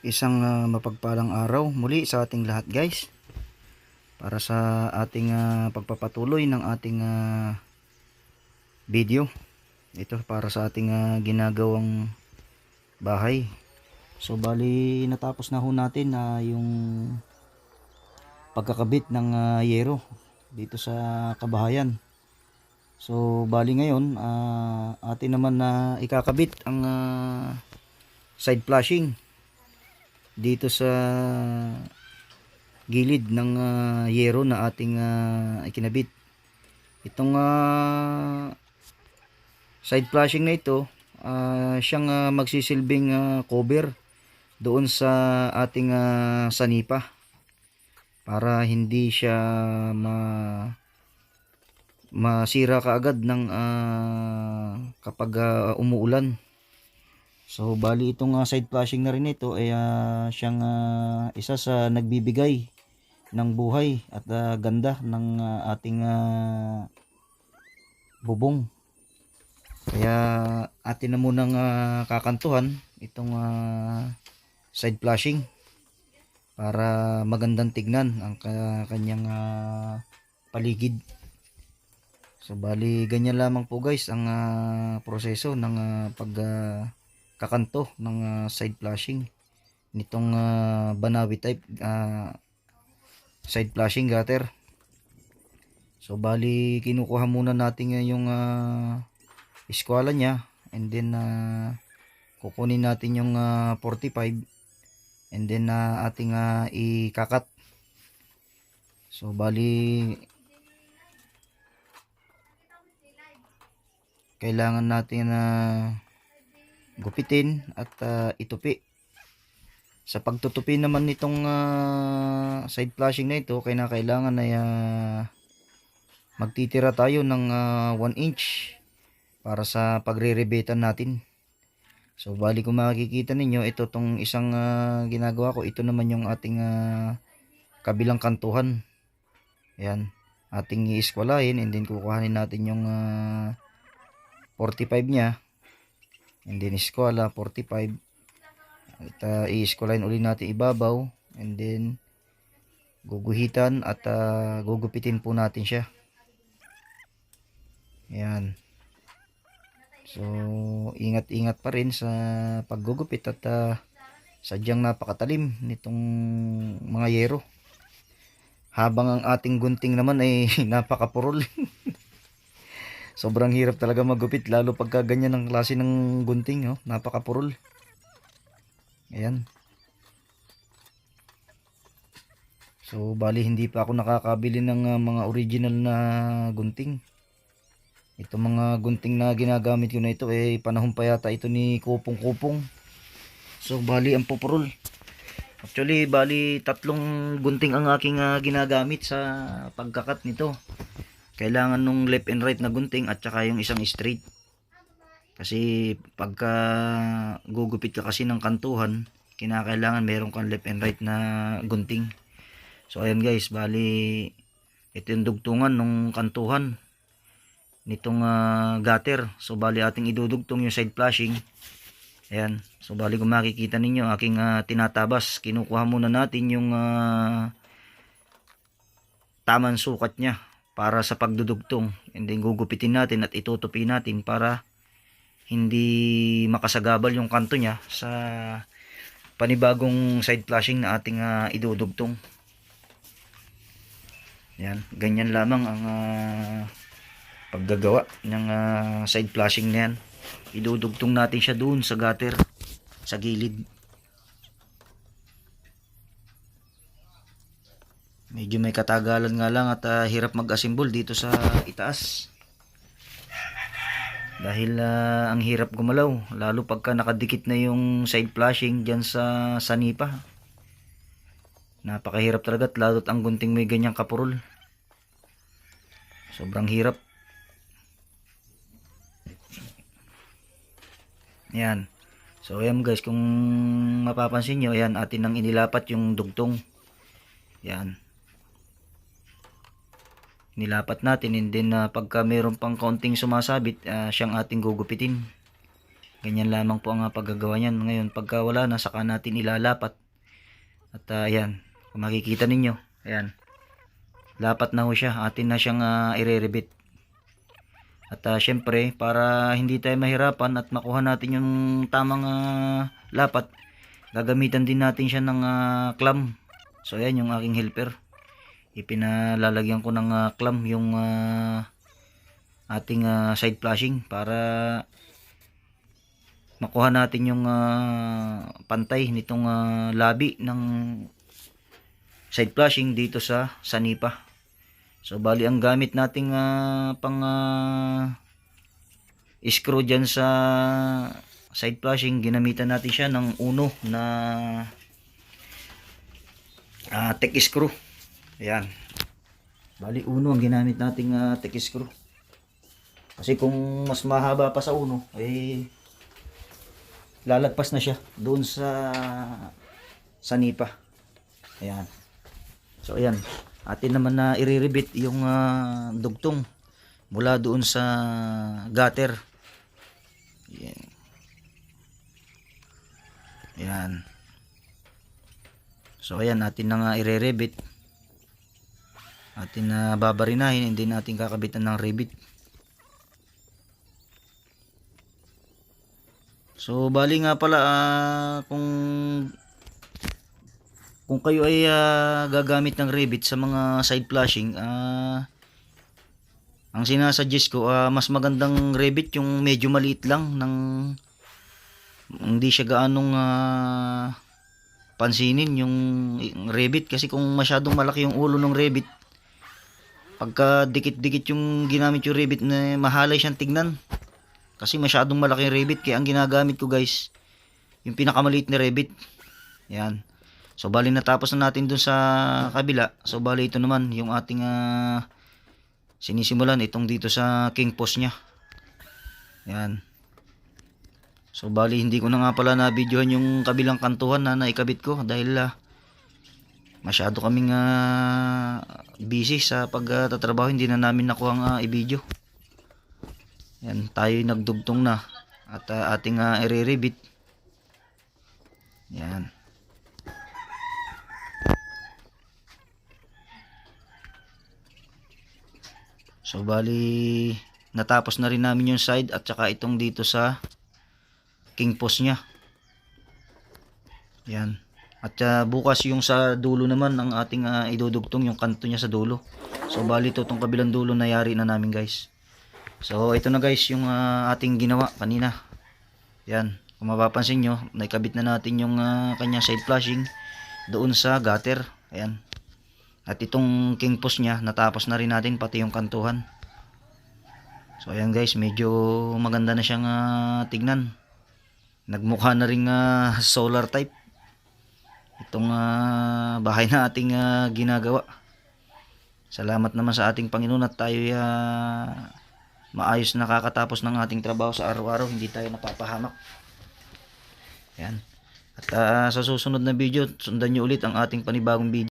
Isang mapagpalang araw muli sa ating lahat, guys, para sa ating pagpapatuloy ng ating video. Ito para sa ating ginagawang bahay. So bali natapos na ho natin yung pagkakabit ng yero dito sa kabahayan. So bali ngayon atin naman na ikakabit ang side flashing dito sa gilid ng yero na ating ikinabit. Itong side flashing na ito, siyang magsisilbing cover doon sa ating sanipa para hindi siya masira kaagad ng kapag umuulan. So bali itong side flashing na rin ito ay siyang isa sa nagbibigay ng buhay at ganda ng ating bubong. Kaya atin na munang kakantuhan itong side flashing para magandang tignan ang kanyang paligid. So bali ganyan lamang po, guys, ang proseso ng pagkakanto ng side flashing nitong Banawi type side flashing gutter. So bali kinukuha muna natin yung eskwala niya, and then kukunin natin yung 45, and then ating ikakat. So bali kailangan natin gupitin at itupi. Sa pagtutupi naman nitong side flashing na ito, kailangan ay magtitira tayo ng 1 inch para sa pagre-rebetan natin. So bali kung makikita ninyo, ito tong isang ginagawa ko, ito naman yung ating kabilang kantuhan. Ayan, ating iiskwalahin, and then kukuhanin natin yung 45 nya, and then iskwala 45 at iiskwalahin uli natin ibabaw, and then guguhitan at gugupitin po natin siya. Ayan. So ingat-ingat pa rin sa paggugupit at sadyang napakatalim nitong mga yero, habang ang ating gunting naman ay napakapurol. Sobrang hirap talaga maggupit, lalo pagka ganyan ang klase ng gunting, oh, napakapurol. Ayan. So bali hindi pa ako nakakabili ng mga original na gunting. Ito mga gunting na ginagamit ko na ito panahon pa yata ito ni Kupong. So bali ang pupurol. Actually bali 3 gunting ang aking ginagamit sa pagkakat nito. Kailangan nung left and right na gunting at saka yung isang straight. Kasi pagka gugupit ka kasi ng kantuhan, kinakailangan meron kang left and right na gunting. So ayan, guys, bali ito yung dugtungan ng kantuhan nitong gutter. So bali ating idudugtong yung side flashing. Ayan. So bali kung makikita ninyo, aking tinatabas. Kinukuha muna natin yung tamang sukat niya para sa pagdudugtong, and then gugupitin natin at itutupi natin para hindi makasagabal yung kanto niya sa panibagong side flashing na ating idudugtong. Yan, ganyan lamang ang paggagawa ng side flashing na yan. Idudugtong natin siya doon sa gutter, sa gilid. Medyo may katagalan nga lang at hirap mag-assemble dito sa itaas. Dahil ang hirap gumalaw, lalo pagka nakadikit na yung side flashing dyan sa sanipa. Napakahirap talaga, at lalo't ang gunting may ganyang kapurol. Sobrang hirap. Ayan. So ayan, guys, kung mapapansin nyo, ayan, atin nang inilapat yung dugtong. Ayan. Nilapat natin, and then pagka mayroon pang kaunting sumasabit, siyang ating gugupitin. Ganyan lamang po ang paggagawa niyan. Ngayon pagka wala na, saka natin ilalapat. At ayan, kung makikita ninyo, ayan, lapat na ho siya. Atin na siyang ire-rebit. At syempre, para hindi tayo mahirapan at makuha natin yung tamang lapat, gagamitan din natin siya ng clamp. So ayan yung aking helper. Ipinalalagyan ko ng clamp yung ating side flashing para makuha natin yung pantay nitong labi ng side flashing dito sa sanipa. So bali ang gamit nating pang screw dyan sa side flashing, ginamitan natin siya ng uno na tech screw. Ayan, bali uno ang ginamit nating tech screw, kasi kung mas mahaba pa sa uno lalagpas na siya doon sa sanipa. Ayan. So ayan, atin naman na iriribit yung dugtong mula doon sa gutter. Ayan. Ayan. So ayan, atin na nga iriribit. Atin na babarinahin, hindi natin kakabitan ng rivet. So bali nga pala, kung kayo ay gagamit ng rivet sa mga side flashing, ang sinasuggest ko, mas magandang rivet yung medyo maliit lang, hindi siya gaanong pansinin yung rivet, kasi kung masyadong malaki yung ulo ng rivet, pagka dikit-dikit yung ginamit yung rivet, na mahalay siyang tignan. Kasi masyadong malaki yung rivet, kaya ang ginagamit ko guys, yung pinakamaliit na rivet. Yan. So bali natapos na natin dun sa kabila. So bali ito naman yung ating sinisimulan, itong dito sa king post nya. Yan. So bali hindi ko na nga pala na videohan yung kabilang kantuhan na naikabit ko, dahil masyado kaming busy sa pagtatrabaho, hindi na namin nakuha ang i-video. Yan, tayo nagdugtong na at ating i-rebit. Yan. So bali natapos na rin namin yung side at saka itong dito sa king post nya. Yan. At bukas yung sa dulo naman ang ating idudugtong, yung kanto niya sa dulo. So bali ito, itong kabilang dulo na yari na namin guys. So ito na guys yung ating ginawa kanina. Yan, kung mapapansin nyo, naikabit na natin yung kanyang side flashing doon sa gutter. Ayan. At itong king post nya, natapos na rin natin pati yung kantuhan. So ayan guys, medyo maganda na siyang tignan. Nagmukha na rin solar type itong bahay na ating ginagawa. Salamat naman sa ating Panginoon at tayo maayos nakakatapos ng ating trabaho sa araw-araw, hindi tayo napapahamak. Yan. At sa susunod na video, sundan nyo ulit ang ating panibagong video.